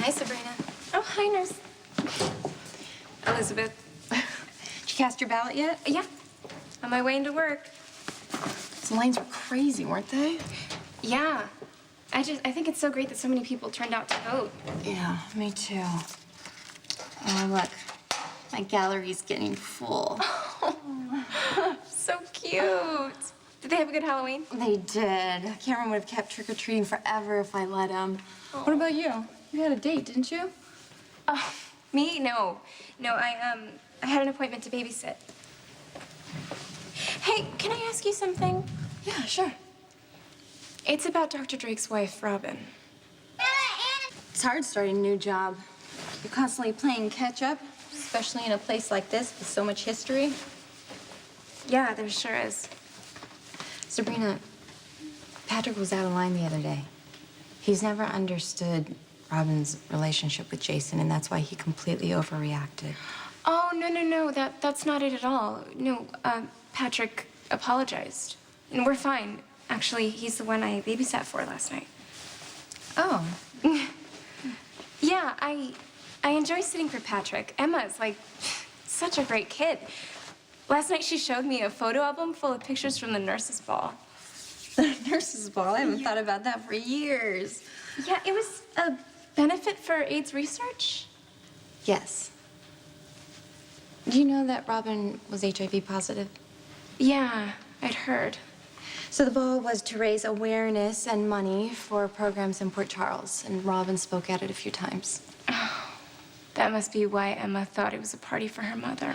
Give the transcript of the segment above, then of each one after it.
Hi, Sabrina. Oh, hi, nurse. Elizabeth. Did you cast your ballot yet? Yeah, on my way into work. Some lines were crazy, weren't they? Yeah. I think it's so great that so many people turned out to vote. Yeah, me too. Oh, look. My gallery's getting full. So cute. Did they have a good Halloween? They did. Cameron would have kept trick-or-treating forever if I let him. Oh. What about you? You had a date, didn't you? Oh, me? No. No, I had an appointment to babysit. Hey, can I ask you something? Yeah, sure. It's about Dr. Drake's wife, Robin. It's hard starting a new job. You're constantly playing catch-up, especially in a place like this with so much history. Yeah, there sure is. Sabrina, Patrick was out of line the other day. He's never understood Robin's relationship with Jason, and that's why he completely overreacted. Oh, no. That's not it at all. No, Patrick apologized. And we're fine. Actually, he's the one I babysat for last night. Oh. Yeah, I enjoy sitting for Patrick. Emma's, like, such a great kid. Last night she showed me a photo album full of pictures from the nurses' ball. The nurses' ball? I haven't thought about that for years. Yeah, it was a benefit for AIDS research. Yes. Do you know that Robin was HIV positive? Yeah, I'd heard. So the ball was to raise awareness and money for programs in Port Charles, and Robin spoke at it a few times. Oh, that must be why Emma thought it was a party for her mother.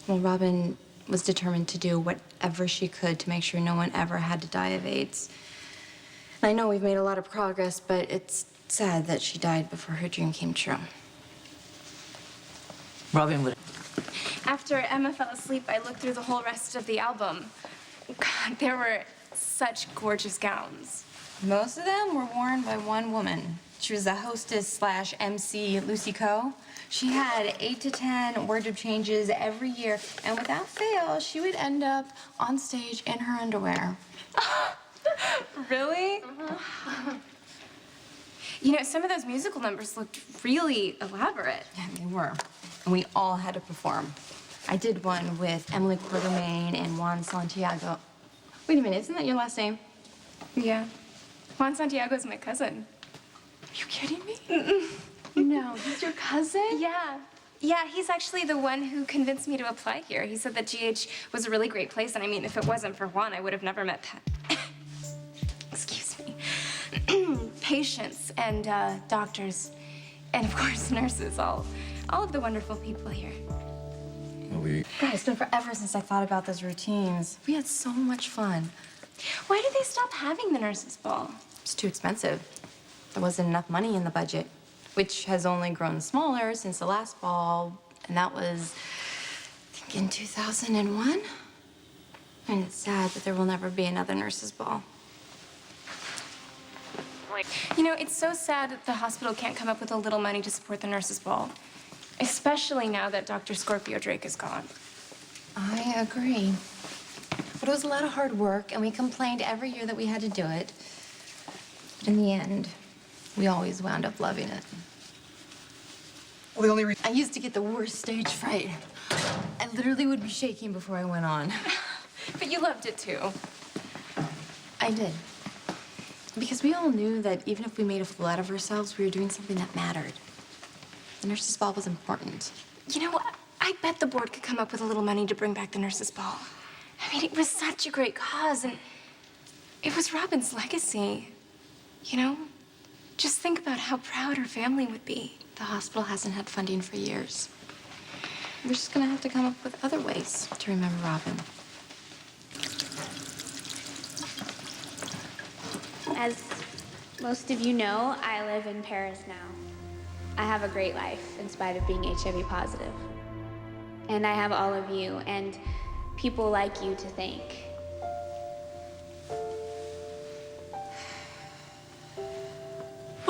Well, Robin was determined to do whatever she could to make sure no one ever had to die of AIDS. And I know we've made a lot of progress, but it's sad that she died before her dream came true. Robin would... After Emma fell asleep, I looked through the whole rest of the album. God, there were such gorgeous gowns. Most of them were worn by one woman. She was the hostess/MC, Lucy Coe. She had 8 to 10 wardrobe changes every year, and without fail, she would end up on stage in her underwear. Really? You know, some of those musical numbers looked really elaborate. Yeah, they were. And we all had to perform. I did one with Emily Quartermain and Juan Santiago. Wait a minute, isn't that your last name? Yeah. Juan Santiago's my cousin. Are you kidding me? No, he's your cousin? Yeah. Yeah, he's actually the one who convinced me to apply here. He said that GH was a really great place, and I mean, if it wasn't for Juan, I would have never met excuse me. Patients and doctors, and of course nurses, all of the wonderful people here. God, it's been forever since I thought about those routines. We had so much fun. Why did they stop having the nurses' ball? It's too expensive. There wasn't enough money in the budget, which has only grown smaller since the last ball, and that was, I think, in 2001. And it's sad that there will never be another nurses' ball. You know, it's so sad that the hospital can't come up with a little money to support the nurses' ball, especially now that Dr. Scorpio Drake is gone. I agree. But it was a lot of hard work, and we complained every year that we had to do it. But in the end, we always wound up loving it. Well, the only reason... I used to get the worst stage fright. I literally would be shaking before I went on. But you loved it, too. I did. Because we all knew that even if we made a fool out of ourselves, we were doing something that mattered. The nurses' ball was important. You know, I bet the board could come up with a little money to bring back the nurses' ball. I mean, it was such a great cause, and it was Robin's legacy. You know? Just think about how proud her family would be. The hospital hasn't had funding for years. We're just gonna have to come up with other ways to remember Robin. As most of you know, I live in Paris now. I have a great life in spite of being HIV positive. And I have all of you and people like you to thank.